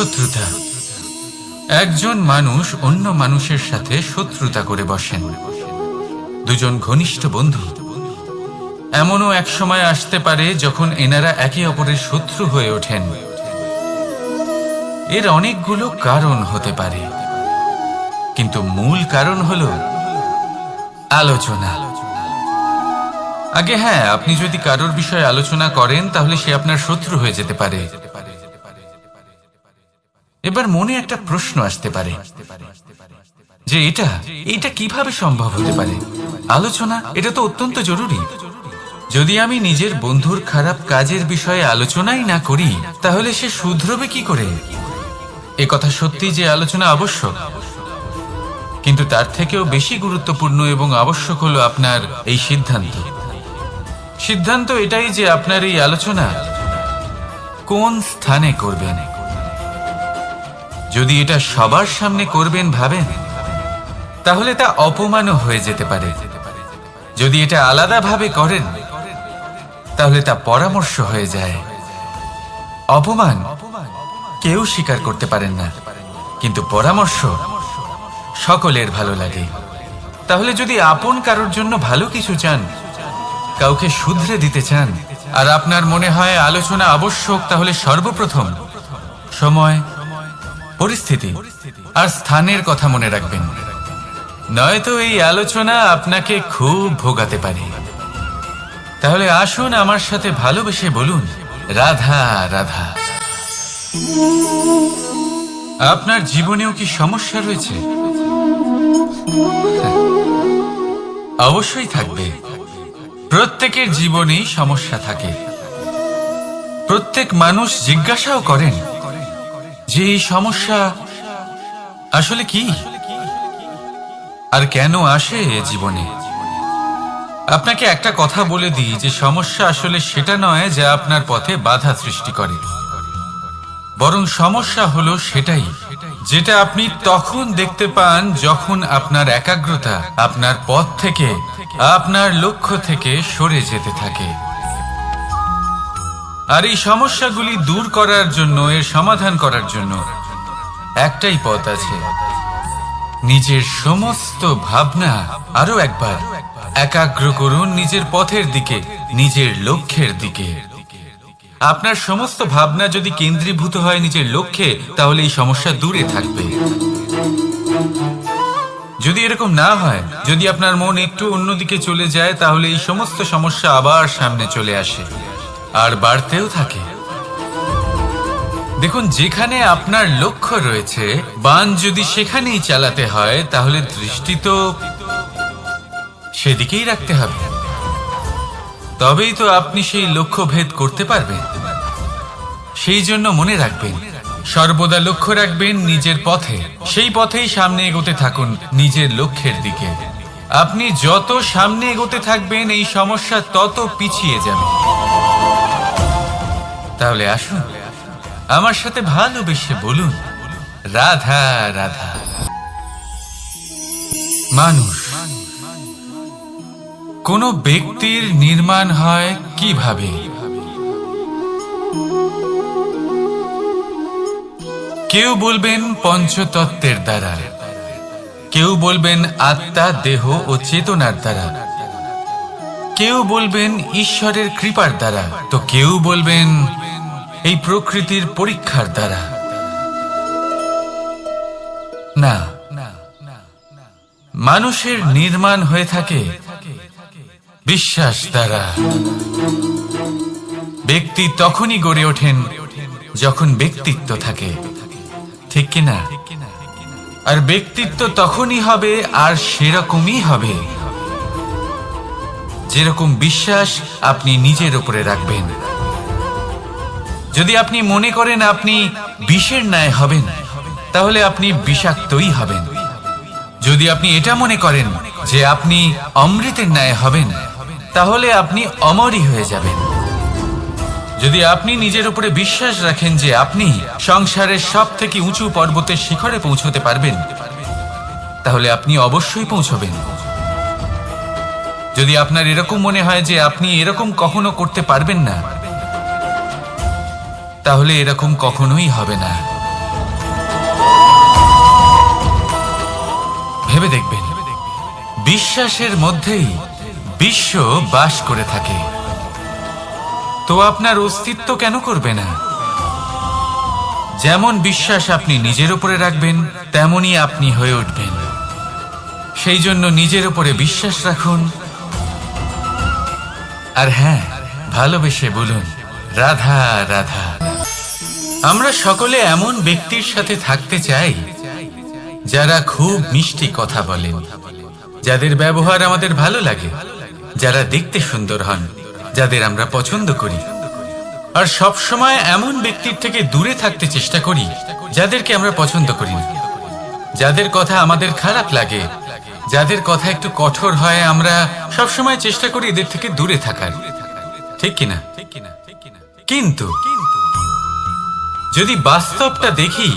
শত্রুতা। একজন মানুষ অন্য মানুষের সাথে শত্রুতা করে বসেন। দুজন ঘনিষ্ঠ বন্ধু, এমনও এক সময় আসতে পারে যখন এনারা একে অপরের শত্রু হয়ে ওঠেন। এর অনেকগুলো কারণ হতে পারে, কিন্তু মূল কারণ হলো আলোচনা। আগে হ্যাঁ, আপনি যদি কারোর বিষয়ে আলোচনা করেন তাহলে সে আপনার শত্রু হয়ে যেতে পারে। এবার মনে একটা প্রশ্ন আসতে পারে যে এটা কিভাবে সম্ভব হতে পারে? আলোচনা, এটা তো অত্যন্ত জরুরি। যদি আমি নিজের বন্ধুর খারাপ কাজের বিষয়ে আলোচনাই না করি তাহলে সে শুধরবে কি করে? এ কথা সত্যি যে আলোচনা আবশ্যক, কিন্তু তার থেকেও বেশি গুরুত্বপূর্ণ এবং আবশ্যক হলো আপনার এই সিদ্ধান্ত এটাই যে আপনার এই আলোচনা কোন স্থানে করবেন। যদি এটা সবার সামনে করবেন ভাবেন, তাহলে তা অপমানও হয়ে যেতে পারে। যদি এটা আলাদাভাবে করেন তাহলে তা পরামর্শ হয়ে যায়। অপমান কেউ স্বীকার করতে পারেন না, কিন্তু পরামর্শ সকলের ভালো লাগে। তাহলে যদি আপন কারোর জন্য ভালো কিছু চান, কাউকে শুধরে দিতে চান, আর আপনার মনে হয় আলোচনা আবশ্যক, তাহলে সর্বপ্রথম সময়, পরিস্থিতি আর স্থানের কথা মনে রাখবেন, নয়তো এই আলোচনা আপনাকে খুব ভোগাতে পারে। তাহলে আসুন আমার সাথে ভালোবেসে বলুন, রাধা রাধা। আপনার জীবনেও কি সমস্যা রয়েছে? অবশ্যই থাকবে। প্রত্যেকের জীবনেই সমস্যা থাকে। প্রত্যেক মানুষ জিজ্ঞাসাও করেন যে এই সমস্যা আসলে কি আর কেন আসে জীবনে। আপনাকে একটা কথা বলে দিই যে সমস্যা আসলে সেটা নয় যা আপনার পথে বাধা সৃষ্টি করে, বরং সমস্যা হলো সেটাই যেটা আপনি তখন দেখতে পান যখন আপনার একাগ্রতা আপনার পথ থেকে, আপনার লক্ষ্য থেকে সরে যেতে থাকে। আর এই সমস্যাগুলি দূর করার জন্য, এর সমাধান করার জন্য একটাই পথ আছে। নিজের সমস্ত ভাবনা আরো একবার একাগ্র করুন নিজের পথের দিকে, নিজের লক্ষ্যের দিকে। আপনার সমস্ত ভাবনা যদি কেন্দ্রীভূত হয় নিজের লক্ষ্যে, তাহলে এই সমস্যা দূরে থাকবে। যদি এরকম না হয়, যদি আপনার মন একটু অন্যদিকে চলে যায়, তাহলে এই সমস্ত সমস্যা আবার সামনে চলে আসে আর বাড়তেও থাকে। দেখুন, যেখানে আপনার লক্ষ্য রয়েছে, বাণ যদি সেখানেই চালাতে হয়, তাহলে দৃষ্টি তো সেদিকেই রাখতে হবে। তবেই তো আপনি সেই লক্ষ্য ভেদ করতে পারবেন। সেই জন্য মনে রাখবেন, সর্বদা লক্ষ্য রাখবেন নিজের পথে, সেই পথেই সামনে এগোতে থাকুন নিজের লক্ষ্যের দিকে। আপনি যত সামনে এগোতে থাকবেন এই সমস্যা তত পিছিয়ে যাবে। তাহলে আসুন আমার সাথে ভালোবেসে বলুন, রাধা রাধা। মানুষ, কোন ব্যক্তির নির্মাণ হয় কিভাবে? কেউ বলবেন পঞ্চতত্ত্বের দ্বারা, কেউ বলবেন আত্মা, দেহ ও চেতনার দ্বারা, কেউ বলবেন ঈশ্বরের কৃপার দ্বারা, তো কেউ বলবেন এই প্রকৃতির পরীক্ষার দ্বারা। না, মানুষের নির্মাণ হয়ে থাকে বিশ্বাস দ্বারা। ব্যক্তি তখনই গড়ে ওঠেন যখন ব্যক্তিত্ব থাকে, ঠিক কিনা? আর ব্যক্তিত্ব তখনই হবে আর সেরকমই হবে যেরকম বিশ্বাস আপনি নিজের উপরে রাখবেন। যদি আপনি মনে করেন আপনি বিষের ন্যায় হবেন, তাহলে আপনি বিষাক্তই হবেন। যদি আপনি এটা মনে করেন যে আপনি অমৃতের ন্যায় হবেন, তাহলে আপনি অমরই হয়ে যাবেন। যদি আপনি নিজের উপরে বিশ্বাস রাখেন যে আপনি সংসারের সব থেকে উঁচু পর্বতের শিখরে পৌঁছতে পারবেন, তাহলে আপনি অবশ্যই পৌঁছবেন। যদি আপনার এরকম মনে হয় যে আপনি এরকম কখনো করতে পারবেন না, তাহলে এরকম কখনোই হবে না। ভেবে দেখবেন, বিশ্বাসের মধ্যেই বিশ্ব বাস করে থাকে। তো আপনার অস্তিত্ব কেন করবে না? যেমন বিশ্বাস আপনি নিজের উপরে রাখবেন, তেমনই আপনি হয়ে উঠবেন। সেই জন্য নিজের উপরে বিশ্বাস রাখুন। আর হ্যাঁ, ভালোবেসে বলুন, রাধা রাধা। আমরা সকলে এমন ব্যক্তির সাথে থাকতে চাই যারা খুব মিষ্টি কথা বলেন, যাদের ব্যবহার আমাদের ভালো লাগে, যারা দেখতে সুন্দর হন, যাদের আমরা পছন্দ করি। আর সব সময় এমন ব্যক্তির থেকে দূরে থাকতে চেষ্টা করি যাদেরকে আমরা পছন্দ করি না, যাদের কথা আমাদের খারাপ লাগে, যাদের কথা একটু কঠোর হয়। আমরা সব সময় চেষ্টা করি এদের থেকে দূরে থাকার, ঠিক কিনা? কিন্তু যদি বাস্তবটা দেখি,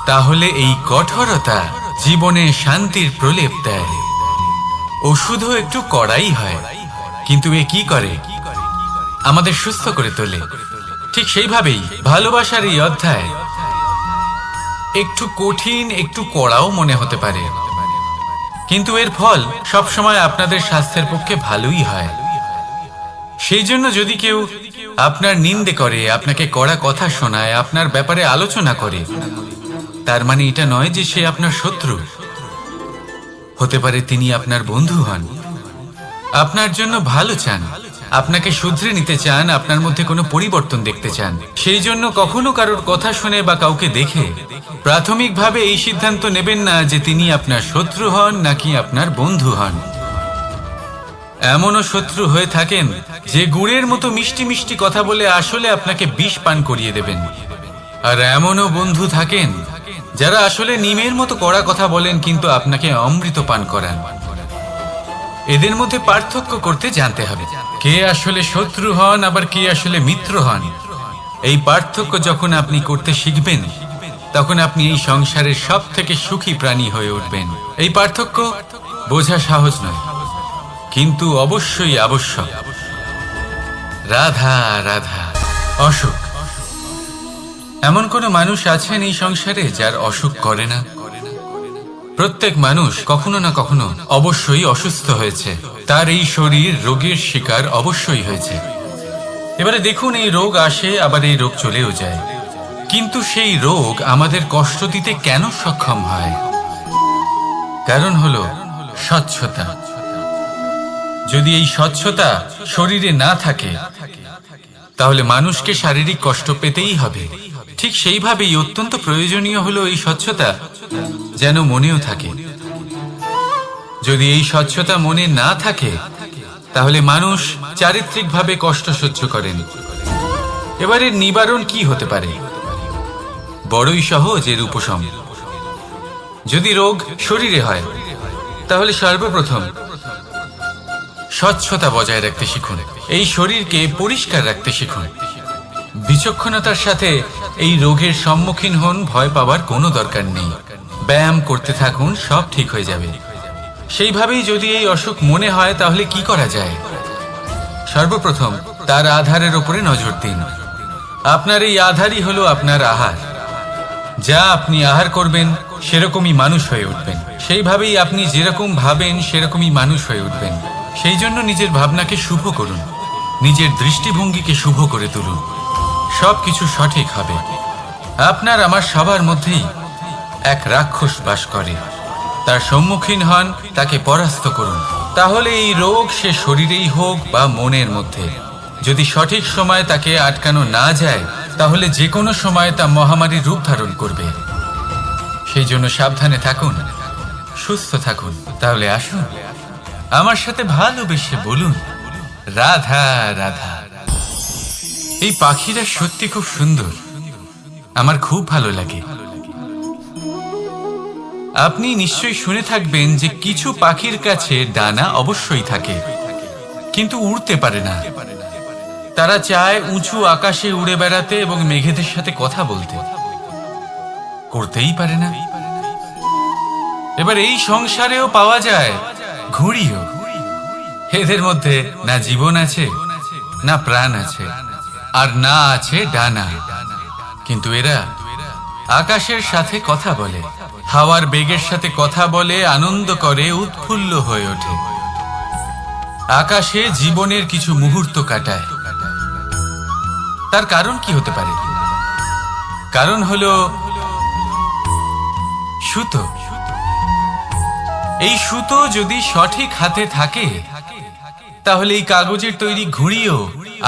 তাহলে এই কঠোরতা জীবনে শান্তির প্রলেপ দেয়। ওষুধও একটু কড়াই হয়, কিন্তু এ কি করে? আমাদের সুস্থ করে তোলে। ঠিক সেইভাবেই ভালোবাসার এই অধ্যায় একটু কঠিন, একটু কড়াও মনে হতে পারে, কিন্তু এর ফল সবসময় আপনাদের স্বাস্থ্যের পক্ষে ভালোই হয়। সেই জন্য যদি কেউ আপনার নিন্দে করে, আপনাকে কড়া কথা শোনায়, আপনার ব্যাপারে আলোচনা করে, তার মানে এটা নয় যে সে আপনার শত্রু। হতে পারে তিনি আপনার বন্ধু হন, আপনার জন্য ভালো চান, আপনাকে শুধরে নিতে চান, আপনার মধ্যে কোনো পরিবর্তন দেখতে চান। সেই জন্য কখনো কারোর কথা শুনে বা কাউকে দেখে প্রাথমিকভাবে এই সিদ্ধান্ত নেবেন না যে তিনি আপনার শত্রু হন নাকি আপনার বন্ধু হন। এমনও শত্রু হয়ে থাকেন যে গুড়ের মতো মিষ্টি মিষ্টি কথা বলে আসলে আপনাকে বিষ পান করিয়ে দেবেন। আর এমনও বন্ধু থাকেন যারা আসলে নিমের মতো কড়া কথা বলেন কিন্তু আপনাকে অমৃত পান করান। এদের মধ্যে পার্থক্য করতে জানতে হবে, কে আসলে শত্রু হন আবার কে আসলে মিত্র হন। এই পার্থক্য যখন আপনি করতে শিখবেন, তখন আপনি এই সংসারের সব থেকে সুখী প্রাণী হয়ে উঠবেন। এই পার্থক্য বোঝা সহজ নয়, কিন্তু অবশ্যই আবশ্যক। রাধা রাধা। অসুখ। এমন কোনো মানুষ আছেন এই সংসারে যার অসুখ করে না? প্রত্যেক মানুষ কখনো না কখনো অবশ্যই অসুস্থ হয়েছে, তার এই শরীর রোগের শিকার অবশ্যই হয়েছে। এবারে দেখুন, এই রোগ আসে, আবার এই রোগ চলেও যায়, কিন্তু সেই রোগ আমাদের কষ্ট দিতে কেন সক্ষম হয়? কারণ হলো স্বচ্ছতা। যদি এই স্বচ্ছতা শরীরে না থাকে, তাহলে মানুষকে শারীরিক কষ্ট পেতেই হবে। ঠিক সেইভাবেই অত্যন্ত প্রয়োজনীয় হলো এই স্বচ্ছতা যেন মনেও থাকে। যদি এই স্বচ্ছতা মনে না থাকে, তাহলে মানুষ চারিত্রিকভাবে কষ্ট সহ্য করেন। এবারে নিবারণ কি হতে পারে? বড়ই সহজ এর উপশম। যদি রোগ শরীরে হয়, তাহলে সর্বপ্রথম স্বচ্ছতা বজায় রাখতে শিখুন, এই শরীরকে পরিষ্কার রাখতে শিখুন। বিচক্ষণতার সাথে এই রোগের সম্মুখীন হন, ভয় পাওয়ার কোনো দরকার নেই। ব্যায়াম করতে থাকুন, সব ঠিক হয়ে যাবে। সেইভাবেই যদি এই অসুখ মনে হয়, তাহলে কি করা যায়? সর্বপ্রথম তার আধারের উপরে নজর দিন। আপনার এই আধারই হলো আপনার আহার। যা আপনি আহার করবেন, সেরকমই মানুষ হয়ে উঠবেন। সেইভাবেই আপনি যেরকম ভাবেন, সেরকমই মানুষ হয়ে উঠবেন। সেই জন্য নিজের ভাবনাকে শুভ করুন, নিজের দৃষ্টিভঙ্গিকে শুভ করে তুলুন, সবকিছু সঠিক হবে। আপনার আমার সবার মধ্যেই এক রাক্ষস বাস করে, তার সম্মুখীন হন, তাকে পরাস্ত করুন। তাহলে এই রোগ সে শরীরেই হোক বা মনের মধ্যে, যদি সঠিক সময় তাকে আটকানো না যায়, তাহলে যে কোনো সময় তা মহামারীর রূপ ধারণ করবে। সেই জন্য সাবধানে থাকুন, সুস্থ থাকুন। তাহলে আসুন, আমার সাথে ভালোবেসে বলুন, রাধা রাধা। এই পাখিরা সত্যি খুব সুন্দর, আমার খুব ভালো লাগে। আপনি নিশ্চয়ই শুনে থাকবেন যে কিছু পাখির কাছে ডানা অবশ্যই থাকে, কিন্তু উড়তে পারে না। তারা চায় উঁচু আকাশে উড়ে বেড়াতে এবং মেঘেদের সাথে কথা বলতে, করতেই পারে না। এবার এই সংসারেও পাওয়া যায় ঘুড়িও। এদের মধ্যে না জীবন আছে, না প্রাণ আছে, আর না আছে ডানা, কিন্তু এরা আকাশের সাথে কথা বলে, হাওয়ার বেগের সাথে কথা বলে, আনন্দ করে, উৎফুল্ল হয়ে ওঠে। আকাশে জীবনের কিছু মুহূর্ত কাটায়। তার কারণ কি হতে পারে? কারণ হলো সুতো। এই সুতো যদি সঠিক হাতে থাকে তাহলে এই কাগজের তৈরি ঘুড়িও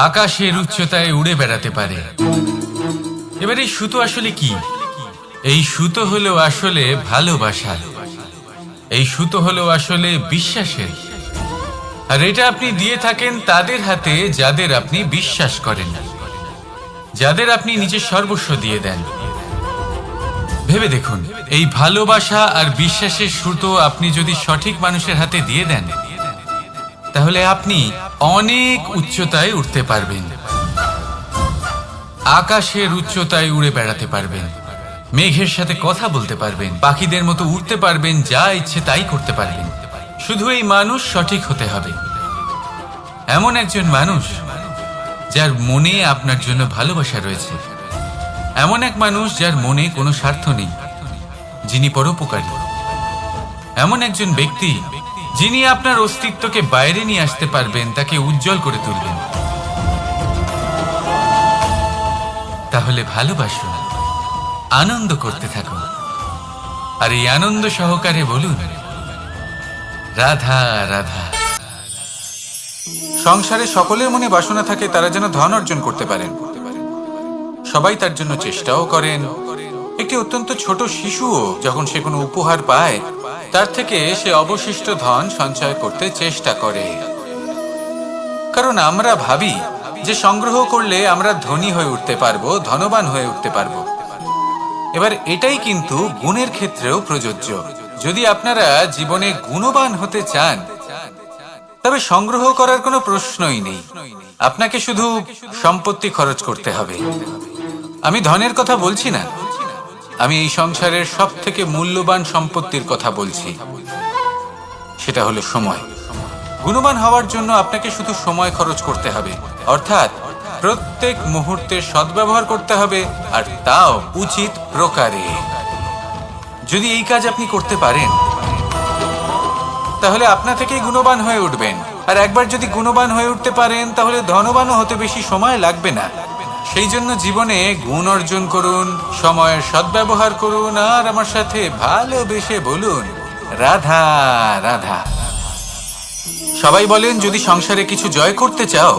আকাশের উচ্চতায় উড়ে বেড়াতে পারে। এবার এই সুতো আসলে কি? এই সুতো হলো আসলে ভালোবাসা। এই সুতো হলো আসলে বিশ্বাসের। আর এটা আপনি দিয়ে থাকেন তাদের হাতে যাদের আপনি বিশ্বাস করেন, যাদের আপনি নিজের সর্বস্ব দিয়ে দেন। ভেবে দেখুন, এই ভালোবাসা আর বিশ্বাসের সুতো আপনি যদি সঠিক মানুষের হাতে দিয়ে দেন তাহলে আপনি অনেক উচ্চতায় উঠতে পারবেন, আকাশের উচ্চতায় উড়ে বেড়াতে পারবেন, মেঘের সাথে কথা বলতে পারবেন, পাখিদের মতো উড়তে পারবেন, যা ইচ্ছে তাই করতে পারবেন। শুধু এই মানুষ সঠিক হতে হবে। এমন একজন মানুষ যার মনে আপনার জন্য ভালোবাসা রয়েছে, এমন এক মানুষ যার মনে কোনো স্বার্থ নেই, যিনি পরোপকারী, এমন একজন ব্যক্তি যিনি আপনার অস্তিত্বকে বাইরে নিয়ে আসতে পারবেন, তাকে উজ্জ্বল করে তুলবেন। তাহলে ভালোবাসুন, আনন্দ করতে থাকুন, আর এই আনন্দ সহকারে বলুন, রাধা রাধা। সংসারে সকলের মনে বাসনা থাকে তারা যেন ধন অর্জন করতে পারেন। সবাই তার জন্য চেষ্টাও করেন। একটি অত্যন্ত ছোট শিশুও যখন সে কোনো উপহার পায় তার থেকে সে অবশিষ্ট ধন সঞ্চয় করতে চেষ্টা করে, কারণ আমরা ভাবি যে সংগ্রহ করলে আমরা ধনী হয়ে উঠতে পারবো, ধনবান হয়ে উঠতে পারবো। এবার এটাই কিন্তু গুণের ক্ষেত্রেও প্রযোজ্য। যদি আপনারা জীবনে গুণবান হতে চান তবে সংগ্রহ করার কোনো প্রশ্নই নেই। আপনাকে শুধু সম্পত্তি খরচ করতে হবে। আমি ধনের কথা বলছি না, আমি এই সংসারের সব থেকে মূল্যবান সম্পত্তির কথা বলছি, সেটা হলো সময়। গুণবান হওয়ার জন্য আপনাকে শুধু সময় খরচ করতে হবে, অর্থাৎ প্রত্যেক মুহূর্তে সদ্ব্যবহার করতে হবে, আর তাও উচিত প্রকারে। যদি এই কাজ আপনি করতে পারেন তাহলে আপনা থেকেই গুণবান হয়ে উঠবেন। আর একবার যদি গুণবান হয়ে উঠতে পারেন তাহলে ধনবানও হতে বেশি সময় লাগবে না। সেই জন্য জীবনে গুণ অর্জন করুন, সময়ের সদ্ব্যবহার করুন, আর আমার সাথে ভালোবেসে বলুন, রাধা রাধা। সবাই বলেন যদি সংসারে কিছু জয় করতে চাও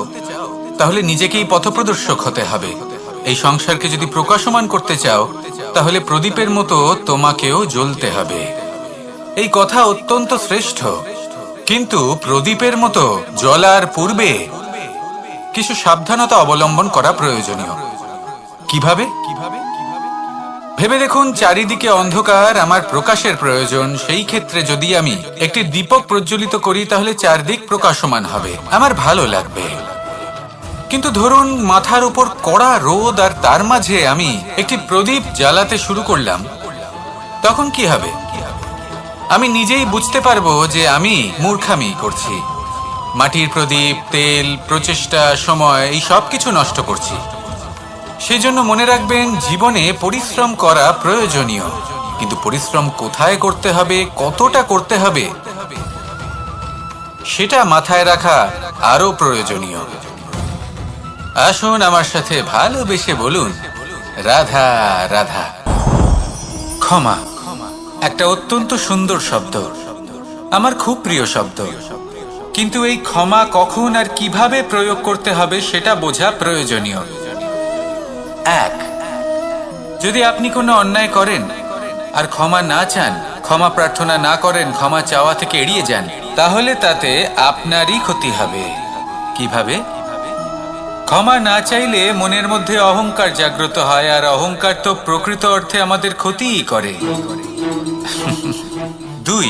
তাহলে নিজেকেই পথপ্রদর্শক হতে হবে। এই সংসারকে যদি প্রকাশমান করতে চাও তাহলে প্রদীপের মতো তোমাকেও জ্বলতে হবে। এই কথা অত্যন্ত শ্রেষ্ঠ, কিন্তু প্রদীপের মতো জ্বলার পূর্বে কিছু সাবধানতা অবলম্বন করা প্রয়োজনীয়। কিভাবে? ভেবে দেখুন, চারিদিকে অন্ধকার, আমার প্রকাশের প্রয়োজন। সেই ক্ষেত্রে যদি আমি একটি দীপক প্রজ্বলিত করি তাহলে চারদিক প্রকাশমান হবে, আমার ভালো লাগবে। কিন্তু ধরুন মাথার উপর কড়া রোদ আর তার মাঝে আমি একটি প্রদীপ জ্বালাতে শুরু করলাম, তখন কি হবে? আমি নিজেই বুঝতে পারবো যে আমি মূর্খামি করছি। মাটির প্রদীপ, তেল, প্রচেষ্টা, সময়, এই সব কিছু নষ্ট করছি। সেই জন্য মনে রাখবেন, জীবনে পরিশ্রম করা প্রয়োজনীয়, কিন্তু পরিশ্রম কোথায় করতে হবে, কতটা করতে হবে, সেটা মাথায় রাখা আরো প্রয়োজনীয়। আসুন আমার সাথে ভালোবেসে বলুন, রাধা রাধা। ক্ষমা একটা অত্যন্ত সুন্দর শব্দ, আমার খুব প্রিয় শব্দ, কিন্তু এই ক্ষমা কখন আর কিভাবে প্রয়োগ করতে হবে সেটা বোঝা প্রয়োজনীয়। এক, যদি আপনি কোনো অন্যায় করেন আর ক্ষমা না চান, ক্ষমা প্রার্থনা না করেন, ক্ষমা চাওয়া থেকে এড়িয়ে যান, তাহলে তাতে আপনারই ক্ষতি হবে। কিভাবে? ক্ষমা না চাইলে মনের মধ্যে অহংকার জাগ্রত হয়, আর অহংকার তো প্রকৃত অর্থে আমাদের ক্ষতিই করে। দুই,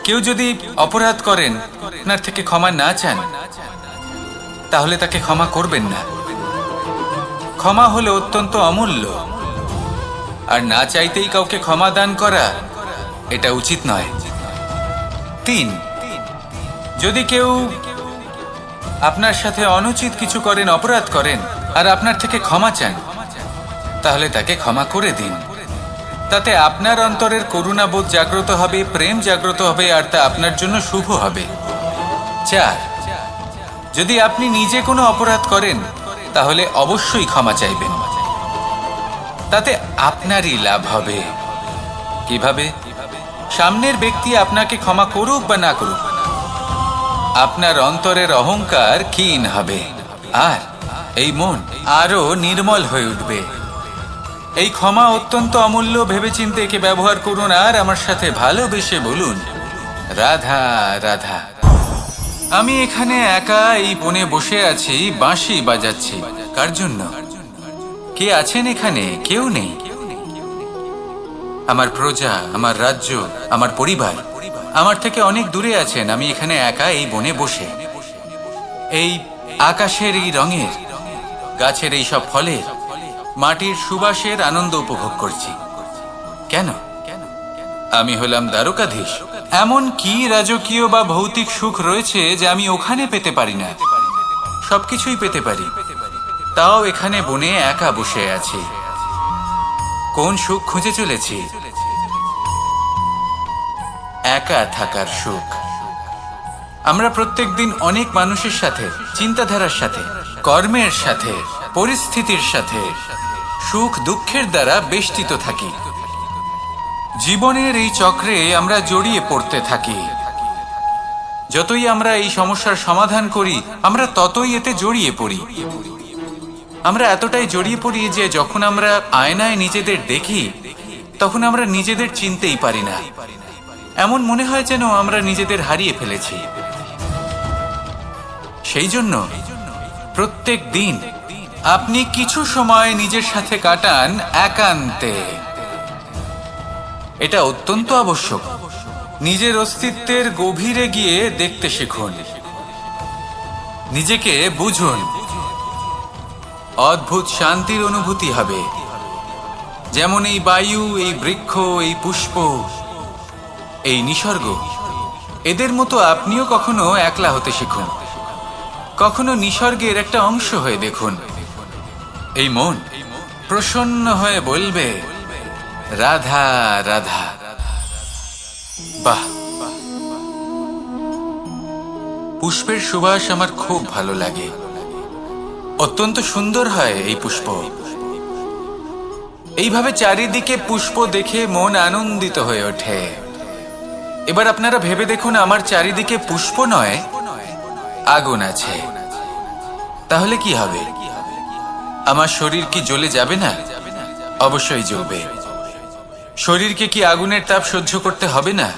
কেউ যদি অপরাধ করেন, আপনার থেকে ক্ষমা না চান, তাহলে তাকে ক্ষমা করবেন না। ক্ষমা হলো অত্যন্ত অমূল্য, আর না চাইতেই কাউকে ক্ষমা দান করা এটা উচিত নয়। তিন, যদি কেউ আপনার সাথে অনুচিত কিছু করেন, অপরাধ করেন, আর আপনার থেকে ক্ষমা চান, তাহলে তাকে ক্ষমা করে দিন। তাতে আপনার অন্তরের করুণাবোধ জাগ্রত হবে, প্রেম জাগ্রত হবে, আর তা আপনার জন্য শুভ হবে। 4, যদি আপনি নিজে কোনো অপরাধ করেন তাহলে অবশ্যই ক্ষমা চাইবেন, তাতে আপনারই লাভ হবে। কিভাবে? সামনের ব্যক্তি আপনাকে ক্ষমা করুক বা না করুক, আপনার অন্তরের অহংকার ক্ষীণ হবে, আর এই মন আরো নির্মল হয়ে উঠবে। এই ক্ষমা অত্যন্ত অমূল্য, ভেবেচিন্তে একে ব্যবহার করুন আর আমার সাথে ভালোবেসে বলুন, রাধা রাধা। আমি এখানে একা এই বনে বসে আছি, বাঁশি বাজাচ্ছি। কার জন্য? কে আছেন এখানে? কেউ নেই। আমার প্রজা, আমার রাজ্য, আমার পরিবার আমার থেকে অনেক দূরে আছেন। আমি এখানে একা এই বনে বসে এই আকাশের এই রঙের, গাছের এই সব ফলের, মাটির সুবাসের আনন্দ উপভোগ করছি। কেন? আমি হলাম দ্বারকাধীশ। এমন কি রাজকীয় বা ভৌতিক সুখ রয়েছে যে আমি ওখানে পেতে পারি না? সবকিছুই পেতে পারি, তাও এখানে বনে একা বসে আছি। কোন সুখ খুঁজে চলেছি? একা থাকার সুখ। আমরা প্রত্যেকদিন অনেক মানুষের সাথে, চিন্তাধারার সাথে, কর্মের সাথে, পরিস্থিতির সাথে, সুখ দুঃখের দ্বারা বেষ্টিত থাকি। জীবনের এই চক্রে আমরা জড়িয়ে পড়তে থাকি। যতই আমরা এই সমস্যার সমাধান করি, আমরা ততই এতে জড়িয়ে পড়ি। আমরা এতটাই জড়িয়ে পড়ি যে যখন আমরা আয়নায় নিজেদের দেখি, তখন আমরা নিজেদের চিনতেই পারি না। এমন মনে হয় যেন আমরা নিজেদের হারিয়ে ফেলেছি। সেই জন্য প্রত্যেক দিন আপনি কিছু সময় নিজের সাথে কাটান একান্তে। এটা অত্যন্ত আবশ্যক। নিজের অস্তিত্বের গভীরে গিয়ে দেখতে শিখুন, নিজেকে বুঝুন। অদ্ভুত শান্তির অনুভূতি হবে। যেমন এই বায়ু, এই বৃক্ষ, এই পুষ্প, এই নিসর্গ, এদের মতো আপনিও কখনো একলা হতে শিখুন। কখনো নিসর্গের একটা অংশ হয়ে দেখুন। এই মন প্রসন্ন হয়ে বলবে, রাধা রাধা। বাহ! পুষ্পের সুবাস আমার খুব ভালো লাগে। অত্যন্ত সুন্দর হয় এই পুষ্প। এইভাবে চারিদিকে পুষ্প দেখে মন আনন্দিত হয়ে ওঠে। এবার আপনারা ভেবে দেখুন, আমার চারিদিকে পুষ্প নয়, আগুন আছে। তাহলে কি হবে? আমার শরীর কি জ্বলে যাবে না? অবশ্যই জ্বলবে। শরীরকে কি আগুনের তাপ সহ্য করতে হবে না?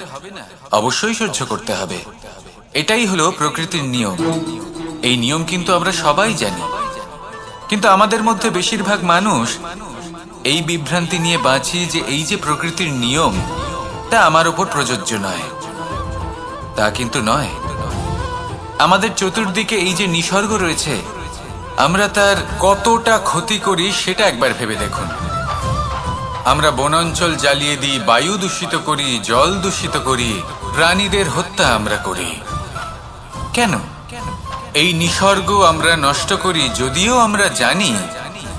অবশ্যই সহ্য করতে হবে। এটাই হলো প্রকৃতির নিয়ম। এই নিয়ম কিন্তু আমরা সবাই জানি, কিন্তু আমাদের মধ্যে বেশিরভাগ মানুষ এই বিভ্রান্তি নিয়ে বাঁচি যে এই যে প্রকৃতির নিয়ম, তা আমার উপর প্রযোজ্য নয়। তা কিন্তু নয়। আমাদের চতুর্দিকে এই যে নিসর্গ রয়েছে, আমরা তার কতটা ক্ষতি করি সেটা একবার ভেবে দেখুন। আমরা বনাঞ্চল জ্বালিয়ে দিই, বায়ু দূষিত করি, জল দূষিত করি, প্রাণীদের হত্যা আমরা করি। কেন? এই নিসর্গ আমরা নষ্ট করি, যদিও আমরা জানি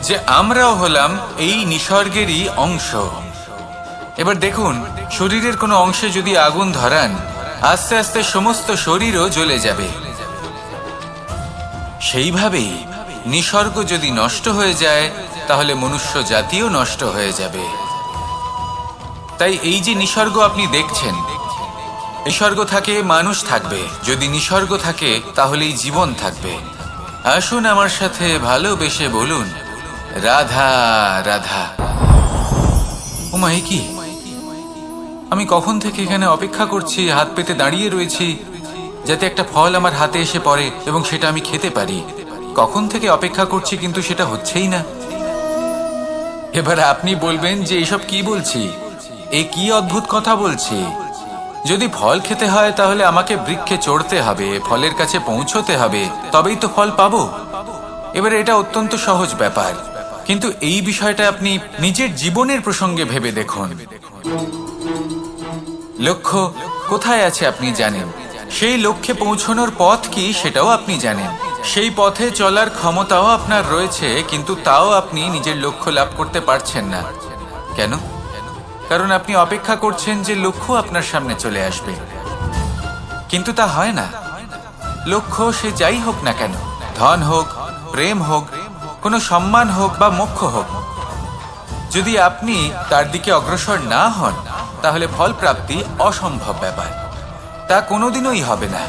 যে আমরাও হলাম এই নিসর্গেরই অংশ। এবার দেখুন, শরীরের কোনো অংশে যদি আগুন ধরান, আস্তে আস্তে সমস্ত শরীরও জ্বলে যাবে। সেইভাবেই নিসর্গ যদি নষ্ট হয়ে যায়, তাহলে মনুষ্য জাতিও নষ্ট হয়ে যাবে। তাই এই যে নিসর্গ আপনি দেখছেন, নিসর্গ থাকে মানুষ থাকবে। যদি নিসর্গ থাকে তাহলেই জীবন থাকবে। আসুন আমার সাথে ভালোবেসে বলুন, রাধা রাধা। ওমা, এ কি? আমি কখন থেকে এখানে অপেক্ষা করছি, হাত পেতে দাঁড়িয়ে রয়েছি যাতে একটা ফল আমার হাতে এসে পড়ে এবং সেটা আমি খেতে পারি। কখন থেকে অপেক্ষা করছি, কিন্তু সেটা হচ্ছেই না। এবার আপনি বলবেন যে এসব কি বলছি, এ কি অদ্ভুত কথা বলছি। যদি ফল খেতে হয় তাহলে আমাকে বৃক্ষে চড়তে হবে, ফলের কাছে পৌঁছতে হবে, তবেই তো ফল পাবো। এবার এটা অত্যন্ত সহজ ব্যাপার, কিন্তু এই বিষয়টা আপনি নিজের জীবনের প্রসঙ্গে ভেবে দেখুন। লক্ষ্য কোথায় আছে আপনি জানেন, সেই লক্ষ্যে পৌঁছানোর পথ কি সেটাও আপনি জানেন, সেই পথে চলার ক্ষমতাও আপনার রয়েছে, কিন্তু তাও আপনি নিজের লক্ষ্য লাভ করতে পারছেন না। কেন? কারণ আপনি অপেক্ষা করছেন যে লক্ষ্য আপনার সামনে চলে আসবে, কিন্তু তা হয় না। লক্ষ্য সে যাই হোক না কেন, ধন হোক, প্রেম হোক, কোনো সম্মান হোক বা মোক্ষ হোক, যদি আপনি তার দিকে অগ্রসর না হন তাহলে ফল প্রাপ্তি অসম্ভব ব্যাপার, তা কোনোদিনই হবে না।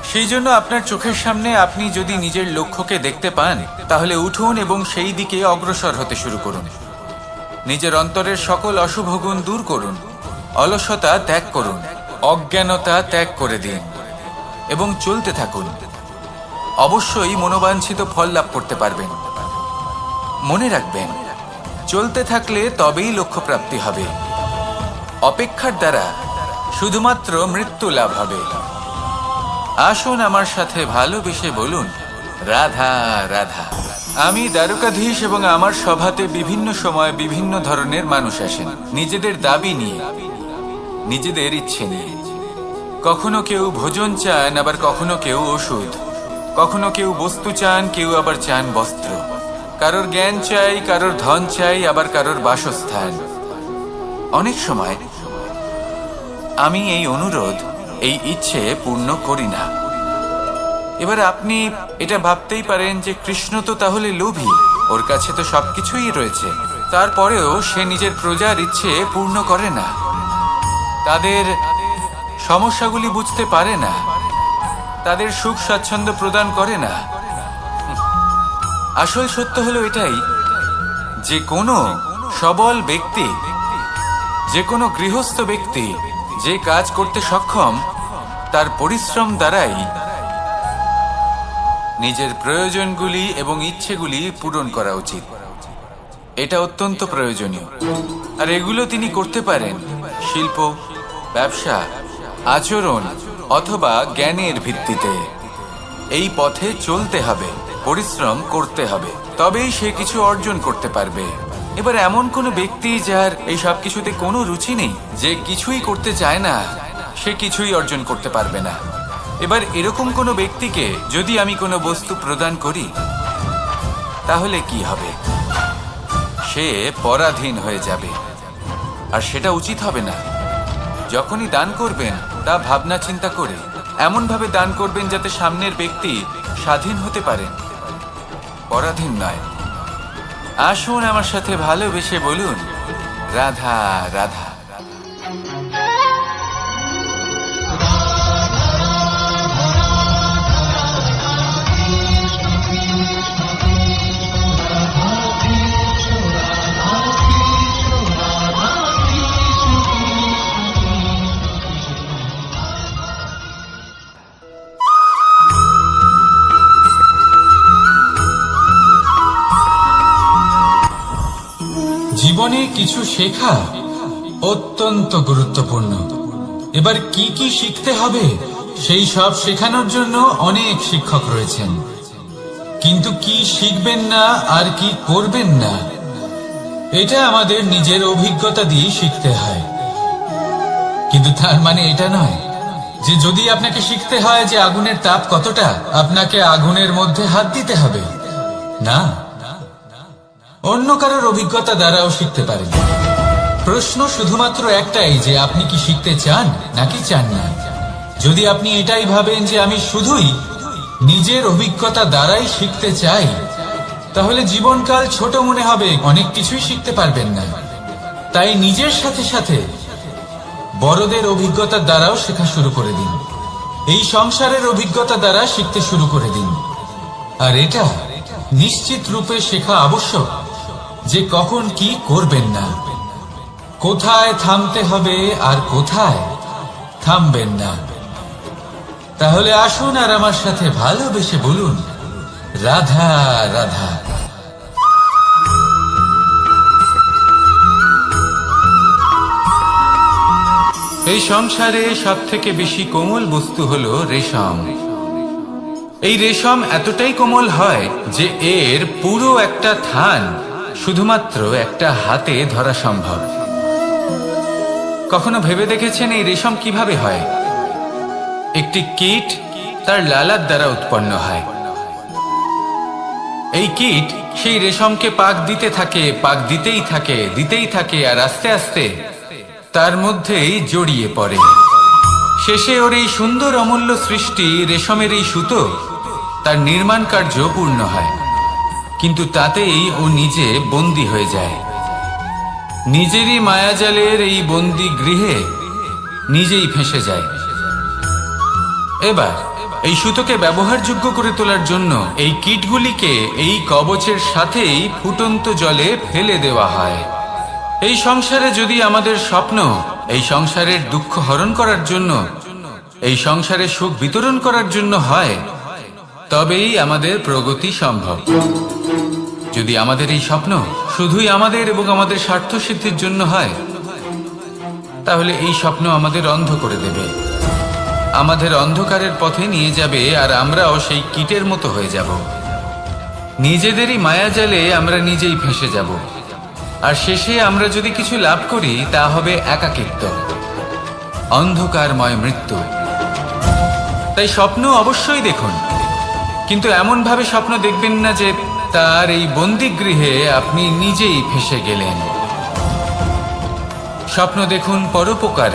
সেই জন্য আপনার চোখের সামনে আপনি যদি নিজের লক্ষ্যকে দেখতে পান তাহলে উঠুন এবং সেই দিকে অগ্রসর হতে শুরু করুন। নিজের অন্তরের সকল অশুভ গুণ দূর করুন, অলসতা ত্যাগ করুন, অজ্ঞানতা ত্যাগ করে দিন এবং চলতে থাকুন। অবশ্যই মনোবাঞ্ছিত ফল লাভ করতে পারবেন। মনে রাখবেন, চলতে থাকলে তবেই লক্ষ্য প্রাপ্তি হবে। অপেক্ষার দ্বারা শুধুমাত্র মৃত্যু লাভ হবে। আসুন আমার সাথে ভালোবেসে বলুন, রাধা রাধা। আমি দ্বারকাধীশ এবং আমার সভাতে বিভিন্ন সময় বিভিন্ন ধরনের মানুষ আসেন, নিজেদের দাবি নিয়ে, নিজেদের ইচ্ছে নিয়ে। কখনো কেউ ভোজন চান, আবার কখনো কেউ ওষুধ, কখনো কেউ বস্তু চান, কেউ আবার চান বস্ত্র। কারোর জ্ঞান চাই, কারোর ধন চাই, আবার কারোর বাসস্থান। অনেক সময় আমি এই অনুরোধ, এই ইচ্ছে পূর্ণ করি না। এবার আপনি এটা ভাবতেই পারেন যে কৃষ্ণ তো তাহলে লোভী, ওর কাছে তো সবকিছুই রয়েছে, তারপরেও সে নিজের প্রজার ইচ্ছে পূর্ণ করে না, তাদের সমস্যাগুলি বুঝতে পারে না, তাদের সুখ স্বাচ্ছন্দ্য প্রদান করে না। আসল সত্য হলো এটাই যে কোনো সবল ব্যক্তি, যে কোনো গৃহস্থ ব্যক্তি যে কাজ করতে সক্ষম, তার পরিশ্রম দ্বারাই নিজের প্রয়োজনগুলি এবং ইচ্ছেগুলি পূরণ করা উচিত। এটা অত্যন্ত প্রয়োজনীয়। আর এগুলো তিনি করতে পারেন শিল্প, ব্যবসা, আচরণ অথবা জ্ঞানের ভিত্তিতে। এই পথে চলতে হবে, পরিশ্রম করতে হবে, তবেই সে কিছু অর্জন করতে পারবে। এবার এমন কোনো ব্যক্তি যার এই সব কিছুতে কোনো রুচি নেই, যে কিছুই করতে চায় না, সে কিছুই অর্জন করতে পারবে না। এবার এরকম কোনো ব্যক্তিকে যদি আমি কোনো বস্তু প্রদান করি তাহলে কি হবে? সে পরাধীন হয়ে যাবে, আর সেটা উচিত হবে না। যখনই দান করবেন তা ভাবনা চিন্তা করে এমনভাবে দান করবেন যাতে সামনের ব্যক্তি স্বাধীন হতে পারেন, পরাধীন নয়। আসুন আমার সাথে ভালোবেসে বলুন, রাধা রাধা। জীবনে কিছু শেখা অত্যন্ত গুরুত্বপূর্ণ। এবার কি কি শিখতে হবে সেই সব শেখানোর জন্য অনেক শিক্ষক রয়েছেন, কিন্তু কি শিখবেন না আর কি করবেন না এটা আমাদের নিজের অভিজ্ঞতা দিয়ে শিখতে হয়। কিন্তু তার মানে এটা নয় যে যদি আপনাকে শিখতে হয় যে আগুনের তাপ কতটা, আপনাকে আগুনের মধ্যে হাত দিতে হবে। না, অন্য কারোর অভিজ্ঞতা দ্বারাও শিখতে পারেন। প্রশ্ন শুধুমাত্র একটাই যে আপনি কি শিখতে চান নাকি চান না। যদি আপনি এটাই ভাবেন যে আমি শুধুই নিজের অভিজ্ঞতা দ্বারাই শিখতে চাই, তাহলে জীবনকাল ছোট মনে হবে, অনেক কিছুই শিখতে পারবেন না। তাই নিজের সাথে সাথে বড়দের অভিজ্ঞতার দ্বারাও শেখা শুরু করে দিন। এই সংসারের অভিজ্ঞতা দ্বারা শিখতে শুরু করে দিন। আর এটা নিশ্চিত রূপে শেখা আবশ্যক যে কখন কি করবেন না, কোথায় থামতে হবে আর কোথায় থামবেন না। তাহলে আসুন আর আমার সাথে ভালোবেসে বলুন, রাধা রাধা। এই সংসারে সব থেকে বেশি কোমল বস্তু হলো রেশম। এই রেশম এতটাই কোমল হয় যে এর পুরো একটা থান শুধুমাত্র একটা হাতে ধরা সম্ভব। কখনো ভেবে দেখেছেন এই রেশম কিভাবে হয়? একটি কীট তার লালার দ্বারা উৎপন্ন হয়। এই কীট সেই রেশমকে পাক দিতে থাকে, পাক দিতেই থাকে আর আস্তে আস্তে তার মধ্যেই জড়িয়ে পড়ে। শেষে ওর এই সুন্দর অমূল্য সৃষ্টি রেশমের এই সুতো তার নির্মাণ কার্য পূর্ণ হয়, কিন্তু তাতেই ও নিজে বন্দী হয়ে যায়। নিজেরই মায়াজালের এই বন্দী গৃহে নিজেই ফেঁসে যায়। এবার এই সুতোকে ব্যবহারযোগ্য করে তোলার জন্য এই কীটগুলিকে এই কবচের সাথেই ফুটন্ত জলে ফেলে দেওয়া হয়। এই সংসারে যদি আমাদের স্বপ্ন এই সংসারের দুঃখ হরণ করার জন্য, এই সংসারে সুখ বিতরণ করার জন্য হয়, তবেই আমাদের প্রগতি সম্ভব। যদি আমাদের এই স্বপ্ন শুধুই আমাদের এবং আমাদের স্বার্থ সিদ্ধির জন্য হয়, তাহলে এই স্বপ্ন আমাদের অন্ধ করে দেবে, আমাদের অন্ধকারের পথে নিয়ে যাবে, আর আমরাও সেই কীটের মতো হয়ে যাব। নিজেদেরই মায়াজালে আমরা নিজেই ফেঁসে যাব, আর শেষে আমরা যদি কিছু লাভ করি তা হবে একাকিত্ব, অন্ধকারময় মৃত্যু। তাই স্বপ্ন অবশ্যই দেখুন, কিন্তু এমন ভাবে স্বপ্ন দেখবেন না যে তার এই বন্দিগৃহে আপনি নিজেই ফেঁসে গেলেন। স্বপ্ন দেখুন পরোপকার।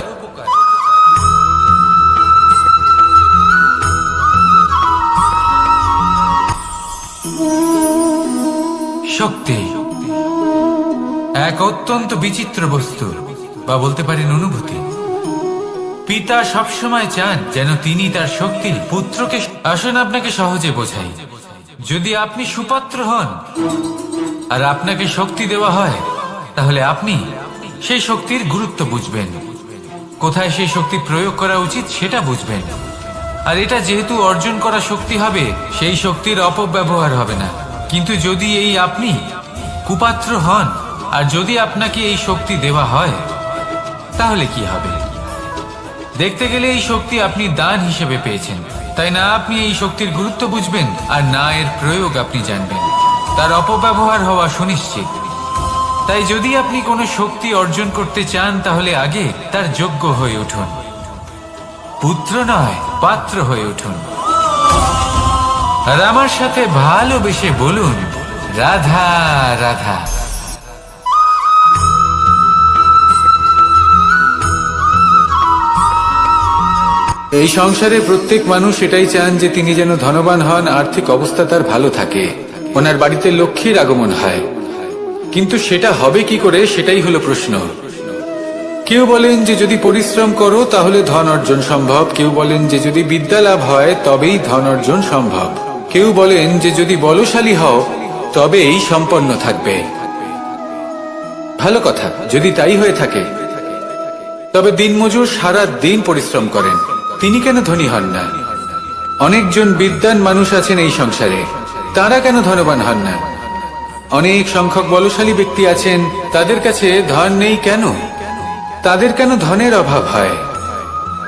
শক্তি এক অত্যন্ত বিচিত্র বস্তু, বা বলতে পারেন অনুভূতি। পিতা সবসময় চান যেন তিনি তার শক্তি পুত্রকে। আসুন আপনাকে সহজে বোঝাই। যদি আপনি সুপাত্র হন আর আপনাকে শক্তি দেওয়া হয়, তাহলে আপনি সেই শক্তির গুরুত্ব বুঝবেন, কোথায় সেই শক্তি প্রয়োগ করা উচিত সেটা বুঝবেন। আর এটা যেহেতু অর্জন করা শক্তি হবে, সেই শক্তির অপব্যবহার হবে না। কিন্তু যদি এই আপনি কুপাত্র হন আর যদি আপনাকে এই শক্তি দেওয়া হয়, তাহলে কি হবে? দেখতে গেলে এই শক্তি আপনি দান হিসেবে পেয়েছেন, তাই না আপনি এই শক্তির গুরুত্ব বুঝবেন আর না এর প্রয়োগ আপনি জানবেন। তার অপব্যবহার হওয়া সুনিশ্চিত। তাই যদি আপনি কোনো শক্তি অর্জন করতে চান, তাহলে আগে তার যোগ্য হয়ে উঠুন, পুত্র নয় পাত্র হয়ে উঠুন। আর আমার সাথে ভালোবেসে বলুন, রাধা রাধা। এই সংসারে প্রত্যেক মানুষ এটাই চান যে তিনি যেন ধনবান হন, আর্থিক অবস্থা তার ভালো থাকে, ওনার বাড়িতে লক্ষ্মীর আগমন হয়। কিন্তু সেটা হবে কি করে, সেটাই হলো প্রশ্ন। কেউ বলেন যে যদি পরিশ্রম করো তাহলে ধন অর্জন সম্ভব, কেউ বলেন যে যদি বিদ্যা লাভ হয় তবেই ধন অর্জন সম্ভব, কেউ বলেন যে যদি বলশালী হও তবেই সম্পন্ন থাকবে। ভালো কথা, যদি তাই হয়ে থাকে, তবে দিনমজুর সারা দিন পরিশ্রম করেন, তিনি কেন ধনী হন না? অনেকজন বিদ্বান মানুষ আছেন এই সংসারে, তারা কেন ধনবান হন না? অনেক সংখ্যক বলশালী ব্যক্তি আছেন, তাদের কাছে ধন নেই কেন? তাদের কেন ধনের অভাব হয়?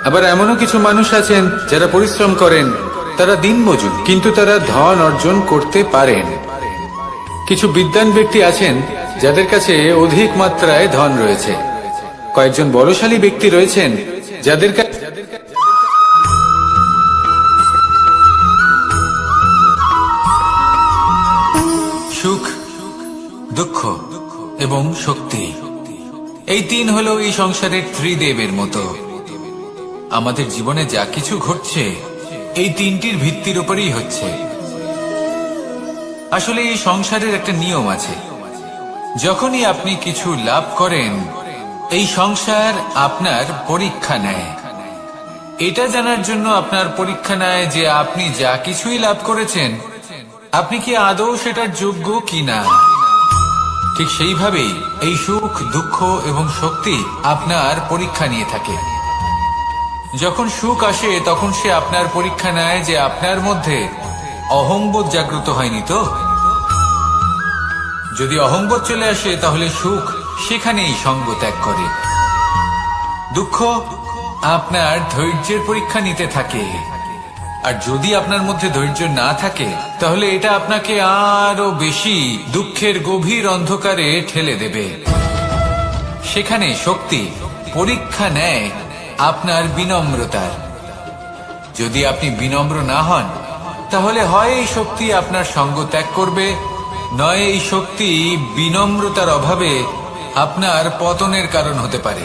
আবার এমনও কিছু মানুষ আছেন যারা পরিশ্রম করেন, তারা দিনমজুর, কিন্তু তারা ধন অর্জন করতে পারেন। কিছু বিদ্বান ব্যক্তি আছেন যাদের কাছে অধিক মাত্রায় ধন রয়েছে। কয়েকজন বলশালী ব্যক্তি রয়েছেন যাদের কাছে সুখ, দুঃখ এবং শক্তি, এই তিন হলো এই সংসারের ত্রিদেবের মতো। আমাদের জীবনে যা কিছু ঘটছে এই তিনটির ভিত্তির উপরেই হচ্ছে। আসলে এই সংসারের একটা নিয়ম আছে, যখনই আপনি কিছু লাভ করেন, এই সংসার আপনার পরীক্ষা নেয়। এটা জানার জন্য আপনার পরীক্ষা নেয় যে আপনি যা কিছুই লাভ করেছেন, আপনি কি আদৌ সেটার যোগ্য কিনা। ঠিক সেইভাবেই এই সুখ, দুঃখ এবং শক্তি আপনার পরীক্ষা নিয়ে থাকে। যখন সুখ আসে তখন সে আপনার পরীক্ষা নেয় যে আপনার মধ্যে অহংবোধ জাগ্রত হয়নি তো। যদি অহংবোধ চলে আসে তাহলে সুখ সেখানেই সঙ্গ ত্যাগ করে। দুঃখ আপনার ধৈর্যের পরীক্ষা নিতে থাকে, আর যদি আপনার মধ্যে ধৈর্য না থাকে তাহলে এটা আপনাকে আরো বেশি দুঃখের গভীর অন্ধকারে ঠেলে দেবে। সেখানে শক্তি পরীক্ষা নেয় আপনার বিনম্রতার। যদি আপনি বিনম্র না হন তাহলে হয় এই শক্তি আপনার সঙ্গ ত্যাগ করবে, নয় এই শক্তি বিনম্রতার অভাবে আপনার পতনের কারণ হতে পারে।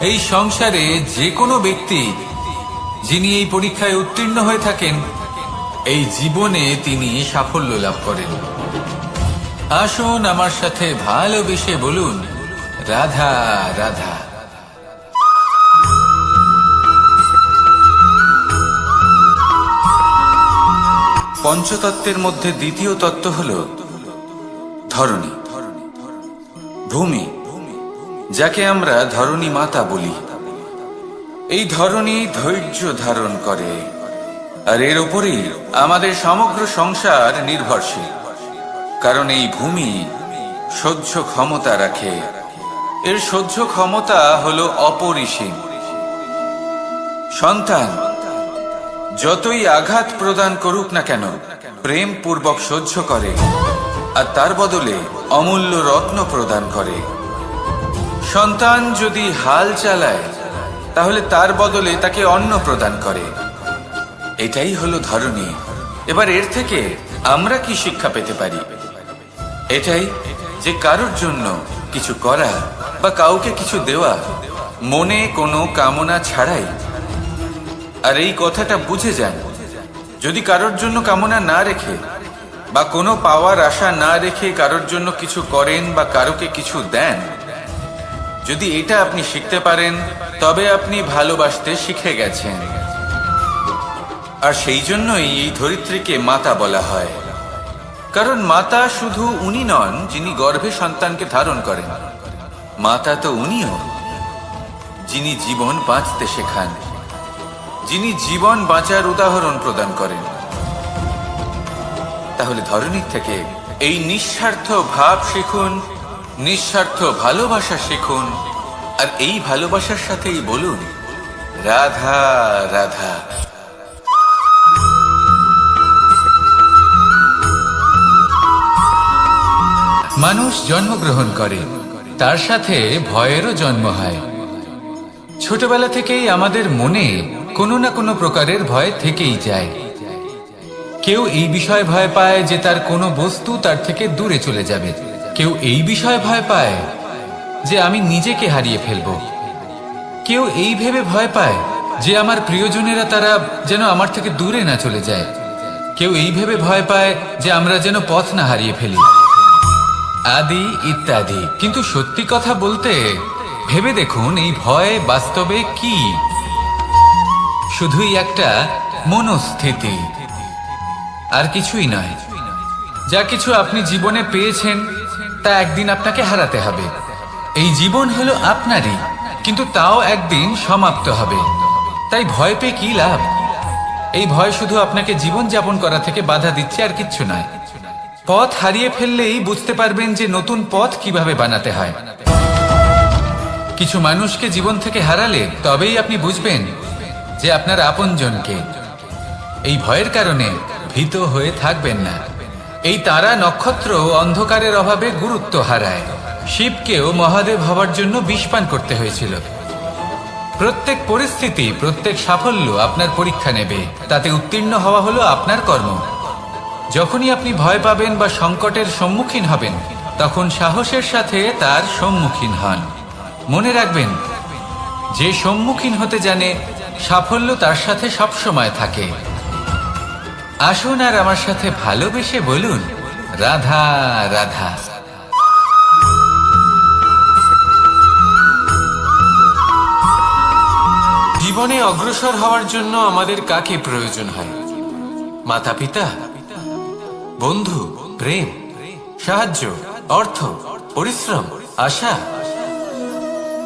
এই সংসারে যে কোনো ব্যক্তি যিনি এই পরীক্ষায় উত্তীর্ণ হয়ে থাকেন, এই জীবনে তিনি সাফল্য লাভ করেন। আসুন আমার সাথে ভালোবেসে বলুন, রাধা রাধা। পঞ্চতত্ত্বের মধ্যে দ্বিতীয় তত্ত্ব হল ধরণী, ভূমি, যাকে আমরা ধরণী মাতা বলি। এই ধরণী ধৈর্য ধারণ করে, আর এর উপরেই আমাদের সমগ্র সংসার নির্ভরশীল। কারণ এই ভূমি সহ্য ক্ষমতা রাখে, এর সহ্য ক্ষমতা হল অপরিসীম। সন্তান যতই আঘাত প্রদান করুক না কেন, প্রেম পূর্বক সহ্য করে, আর তার বদলে অমূল্য রত্ন প্রদান করে। সন্তান যদি হাল চালায়, তাহলে তার বদলে তাকে অন্ন প্রদান করে। এটাই হলো ধরণী। এবার এর থেকে আমরা কি শিক্ষা পেতে পারি? এটাই যে কারোর জন্য কিছু করা বা কাউকে কিছু দেওয়া মনে কোনো কামনা ছাড়াই। আর এই কথাটা বুঝে যান, যদি কারোর জন্য কামনা না রেখে বা কোনো পাওয়ার আশা না রেখে কারোর জন্য কিছু করেন বা কারোকে কিছু দেন, যদি এটা আপনি শিখতে পারেন, তবে আপনি ভালোবাসতে শিখে গেছেন। আর সেই জন্যই এই ধরিত্রীকে মাতা বলা হয়। কারণ মাতা শুধু উনি নন যিনি গর্ভে সন্তানকে ধারণ করেন, মাতা তো উনিও যিনি জীবন বাঁচতে শেখান, যিনি জীবন বাঁচার উদাহরণ প্রদান করেন। তাহলে ধরণীর থেকে এই নিঃস্বার্থ ভাব শিখুন, নিঃস্বার্থ ভালোবাসা শিখুন, আর এই ভালোবাসার সাথেই বলুন, রাধা রাধা। মানুষ জন্মগ্রহণ করে, তার সাথে ভয়েরও জন্ম হয়। ছোটবেলা থেকেই আমাদের মনে কোনো না কোনো প্রকারের ভয় থেকেই যায়। কেউ এই বিষয়ে ভয় পায় যে তার কোনো বস্তু তার থেকে দূরে চলে যাবে, কেউ এই বিষয়ে ভয় পায় যে আমি নিজেকে হারিয়ে ফেলব, কেউ এই ভেবে ভয় পায় যে আমার প্রিয়জনেরা তারা যেন আমার থেকে দূরে না চলে যায়, কেউ এই ভেবে ভয় পায় যে আমরা যেন পথ না হারিয়ে ফেলি, আদি ইত্যাদি। কিন্তু সত্যি কথা বলতে, ভেবে দেখুন এই ভয় বাস্তবে কি? শুধুই একটা মনস্থিতি, আর কিছুই নয়। যা কিছু আপনি জীবনে পেয়েছেন তা একদিন আপনাকে হারাতে হবে। এই জীবন হলো আপনারই, কিন্তু তাও একদিন সমাপ্ত হবে। তাই ভয় পেয়ে কি লাভ? এই ভয় শুধু আপনাকে জীবন যাপন করা থেকে বাধা দিচ্ছে, আর কিচ্ছু নয়। পথ হারিয়ে ফেললেই বুঝতে পারবেন যে নতুন পথ কিভাবে বানাতে হয়। কিছু মানুষকে জীবন থেকে হারালে তবেই আপনি বুঝবেন যে আপনার আপনজনকে। এই ভয়ের কারণে ভীত হয়ে থাকবেন না। এই তারা নক্ষত্র অন্ধকারের অভাবে গুরুত্ব হারায়। শিবকেও মহাদেব হবার জন্য বিষ পান করতে হয়েছিল। প্রত্যেক পরিস্থিতি, প্রত্যেক সাফল্য আপনার পরীক্ষা নেবে, তাতে উত্তীর্ণ হওয়া হলো আপনার কর্ম। যখনই আপনি ভয় পাবেন বা সংকটের সম্মুখীন হবেন, তখন সাহসের সাথে তার সম্মুখীন হন। মনে রাখবেন, যে সম্মুখীন হতে জানে, সাফল্য তার সাথে সবসময় থাকে। আসুন আর আমার সাথে ভালোবেসে বলুন, রাধা রাধা। জীবনে অগ্রসর হওয়ার জন্য আমাদের কাকে প্রয়োজন হয়? মাতা পিতা, বন্ধু, প্রেম, সাহায্য, অর্থ, পরিশ্রম, আশা।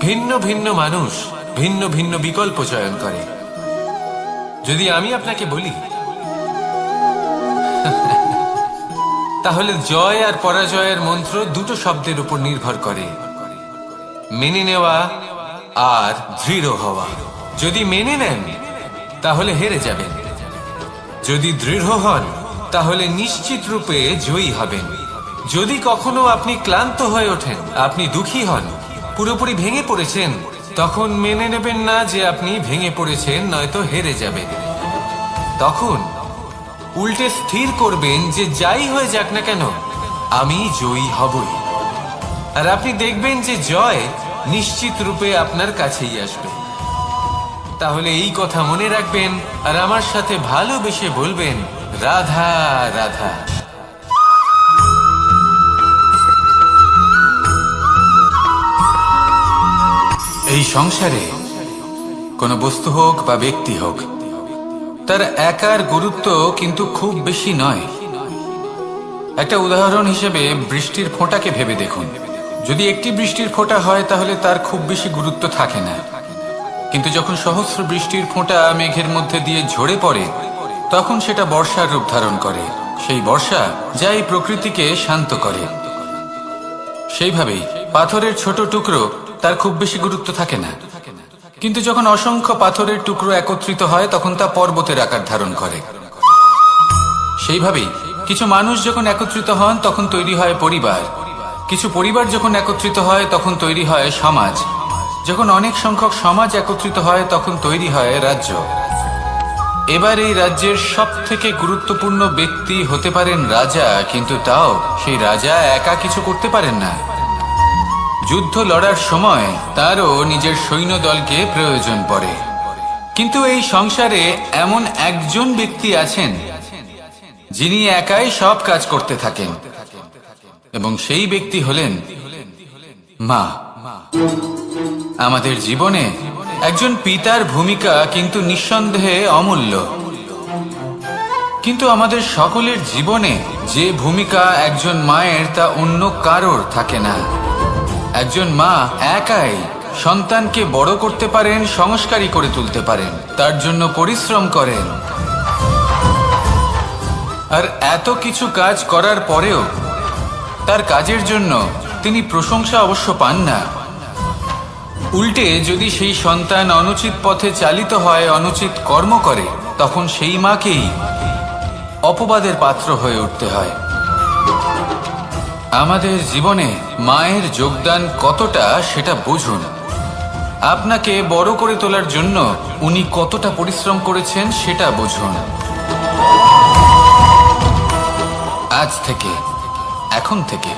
ভিন্ন ভিন্ন মানুষ ভিন্ন ভিন্ন বিকল্প চয়ন করে। যদি আমি আপনাকে বলি, তাহলে জয় আর পরাজয়ের মন্ত্র দুটো শব্দের উপর নির্ভর করে, মেনে নেওয়া আর দৃঢ় হওয়া। যদি মেনে নেন তাহলে হেরে যাবেন, যদি দৃঢ় হন তাহলে নিশ্চিত রূপে জয়ী হবেন। যদি কখনো আপনি ক্লান্ত হয়ে ওঠেন, আপনি দুঃখী হন, পুরোপুরি ভেঙে পড়েছেন, তখন মেনে নেবেন না যে আপনি ভেঙে পড়েছেন, নয়তো হেরে যাবেন। তখন উল্টে স্থির করবেন যে যাই হয়ে যাক না কেন আমি জয়ী হবই। আর আপনি দেখবেন যে জয় নিশ্চিত রূপে আপনার কাছেই আসবে। তাহলে এই কথা মনে রাখবেন আর আমার সাথে ভালোবেসে বলবেন, রাধা রাধা। এই সংসারে কোনো বস্তু হোক বা ব্যক্তি হোক, তার একার গুরুত্ব কিন্তু খুব বেশি নয়। একটা উদাহরণ হিসেবে বৃষ্টির ফোঁটাকে ভেবে দেখুন। যদি একটি বৃষ্টির ফোঁটা হয় তাহলে তার খুব বেশি গুরুত্ব থাকে না, কিন্তু যখন সহস্র বৃষ্টির ফোঁটা মেঘের মধ্যে দিয়ে ঝরে পড়ে তখন সেটা বর্ষার রূপ ধারণ করে। সেই বর্ষা যা এই প্রকৃতিকে শান্ত করে। সেইভাবেই পাথরের ছোট টুকরো তার খুব বেশি গুরুত্ব থাকে না, কিন্তু যখন অসংখ্য পাথরের টুকরো একত্রিত হয় তখন তা পর্বতের আকার ধারণ করে। সেইভাবেই কিছু মানুষ যখন একত্রিত হন তখন তৈরি হয় পরিবার, কিছু পরিবার যখন একত্রিত হয় তখন তৈরি হয় সমাজ, যখন অনেক সংখ্যক সমাজ একত্রিত হয় তখন তৈরি হয় রাজ্য। এবার এই রাজ্যের সব থেকে গুরুত্বপূর্ণ ব্যক্তি হতে পারেন রাজা, কিন্তু তাও সেই রাজা একা কিছু করতে পারেন না। যুদ্ধ লড়ার সময় তারও নিজের সৈন্যদলকে প্রয়োজন পড়ে। কিন্তু এই সংসারে এমন একজন ব্যক্তি আছেন যিনি একাই সব কাজ করতে থাকেন, এবং সেই ব্যক্তি হলেন মা। আমাদের জীবনে একজন পিতার ভূমিকা কিন্তু নিঃসন্দেহে অমূল্য, কিন্তু আমাদের সকলের জীবনে যে ভূমিকা একজন মায়ের তা অন্য কারোর থাকে না। একজন মা একাই সন্তানকে বড় করতে পারেন, সংস্কারী করে তুলতে পারেন, তার জন্য পরিশ্রম করেন। আর এত কিছু কাজ করার পরেও তার কাজের জন্য তিনি প্রশংসা অবশ্য পান না। উল্টে যদি সেই সন্তান অনুচিত পথে চালিত হয়, অনুচিত কর্ম করে, তখন সেই মাকেই অপবাদের পাত্র হয়ে উঠতে হয়। আমাদের জীবনে মায়ের যোগদান কতটা সেটা বুঝুন। আপনাকে বড় করে তোলার জন্য উনি কতটা পরিশ্রম করেছেন সেটা বুঝুন। আজ থেকে, এখন থেকে,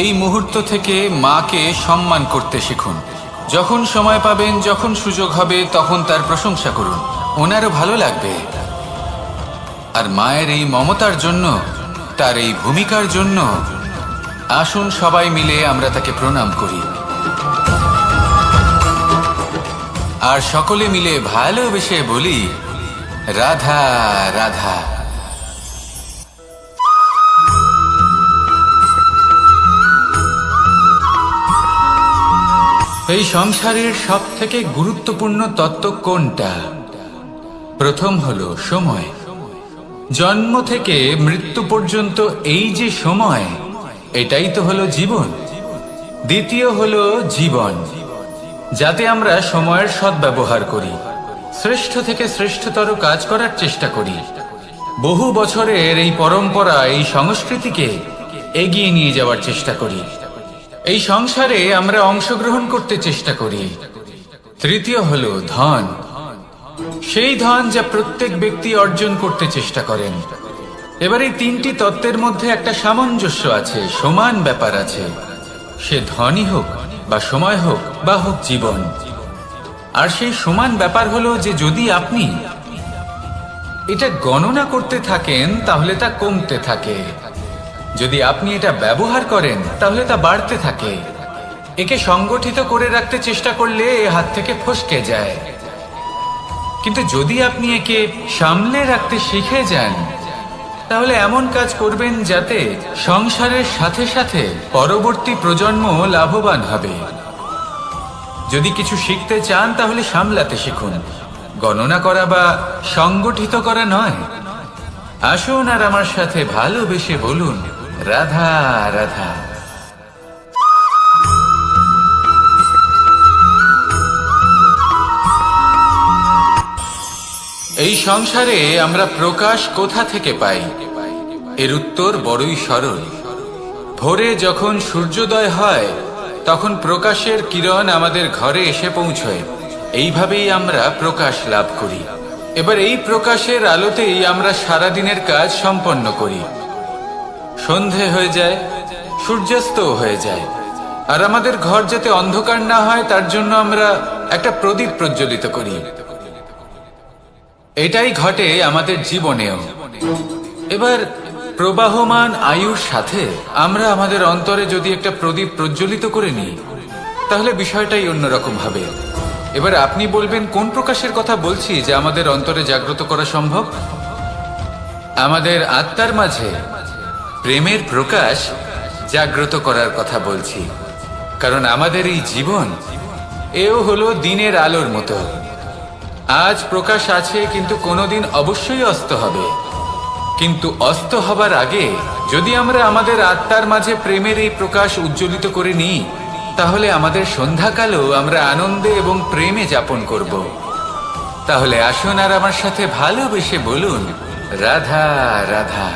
এই মুহূর্ত থেকে মাকে সম্মান করতে শিখুন। যখন সময় পাবেন, যখন সুযোগ হবে, তখন তার প্রশংসা করুন, ওনারও ভালো লাগবে। আর মায়ের এই মমতার জন্য, তার এই ভূমিকার জন্য আসুন সবাই মিলে আমরা তাকে প্রণাম করি, আর সকলে মিলে ভালোবেসে বলি, রাধা রাধা। এই সংসারের সব থেকে গুরুত্বপূর্ণ তত্ত্ব কোনটা? প্রথম হলো সময়। জন্ম থেকে মৃত্যু পর্যন্ত এই যে সময়, এটাই তো হলো জীবন। দ্বিতীয় হলো জীবন, যাতে আমরা সময়ের সদ্ব্যবহার করি, শ্রেষ্ঠ থেকে শ্রেষ্ঠতর কাজ করার চেষ্টা করি। বহু বছরের এই পরম্পরা, এই সংস্কৃতিকে এগিয়ে নিয়ে যাওয়ার চেষ্টা করি। এই সংসারে আমরা অংশগ্রহণ করতে চেষ্টা করি। তৃতীয় হলো ধন, সেই ধন যা প্রত্যেক ব্যক্তি অর্জন করতে চেষ্টা করেন। এবার এই তিনটি তত্ত্বের মধ্যে একটা সামঞ্জস্য আছে, সমান ব্যাপার আছে। সে ধনই হোক বা সময় হোক বা হোক জীবন। আর সেই সমান ব্যাপার হলো যে যদি আপনি এটা গণনা করতে থাকেন তাহলে তা কমতে থাকে, যদি আপনি এটা ব্যবহার করেন তাহলে তা বাড়তে থাকে। একে সংগঠিত করে রাখতে চেষ্টা করলে এ হাত থেকে ফসকে যায়, কিন্তু যদি আপনি একে সামলে রাখতে শিখে যান তাহলে এমন কাজ করবেন যাতে সংসারের সাথে সাথে পরবর্তী প্রজন্ম লাভবান হবে। যদি কিছু শিখতে চান তাহলে সামলাতে শিখুন, গণনা করা বা সংগঠিত করা নয়। আসুন আর আমার সাথে ভালোবেসে বলুন, রাধা রাধা। এই সংসারে আমরা প্রকাশ কোথা থেকে পাই? এর উত্তর বড়ই সরল। ভোরে যখন সূর্যোদয় হয় তখন প্রকাশের কিরণ আমাদের ঘরে এসে পৌঁছয়। এইভাবেই আমরা প্রকাশ লাভ করি। এবার এই প্রকাশের আলোতেই আমরা সারা দিনের কাজ সম্পন্ন করি। সন্ধে হয়ে যায়, সূর্যাস্তও হয়ে যায়, আর আমাদের ঘর যাতে অন্ধকার না হয় তার জন্য আমরা একটা প্রদীপ প্রজ্বলিত করি। এটাই ঘটে আমাদের জীবনেও। এবার প্রবাহমান আয়ুর সাথে আমরা আমাদের অন্তরে যদি একটা প্রদীপ প্রজ্বলিত করে নিই, তাহলে বিষয়টাই অন্যরকম হবে। এবার আপনি বলবেন কোন প্রকাশের কথা বলছি যা আমাদের অন্তরে জাগ্রত করা সম্ভব? আমাদের আত্মার মাঝে প্রেমের প্রকাশ জাগ্রত করার কথা বলছি। কারণ আমাদের এই জীবন এও হলো দিনের আলোর মতো। আজ প্রকাশ আছে, কিন্তু কোনোদিন অবশ্যই অস্ত হবে। কিন্তু অস্ত হবার আগে যদি আমরা আমাদের আত্মার মাঝে প্রেমের এই প্রকাশ উজ্জ্বলিত করে নিই, তাহলে আমাদের সন্ধ্যাকালও আমরা আনন্দে এবং প্রেমে যাপন করব। তাহলে আসুন আর আমার সাথে ভালোবেসে বলুন, রাধা রাধা।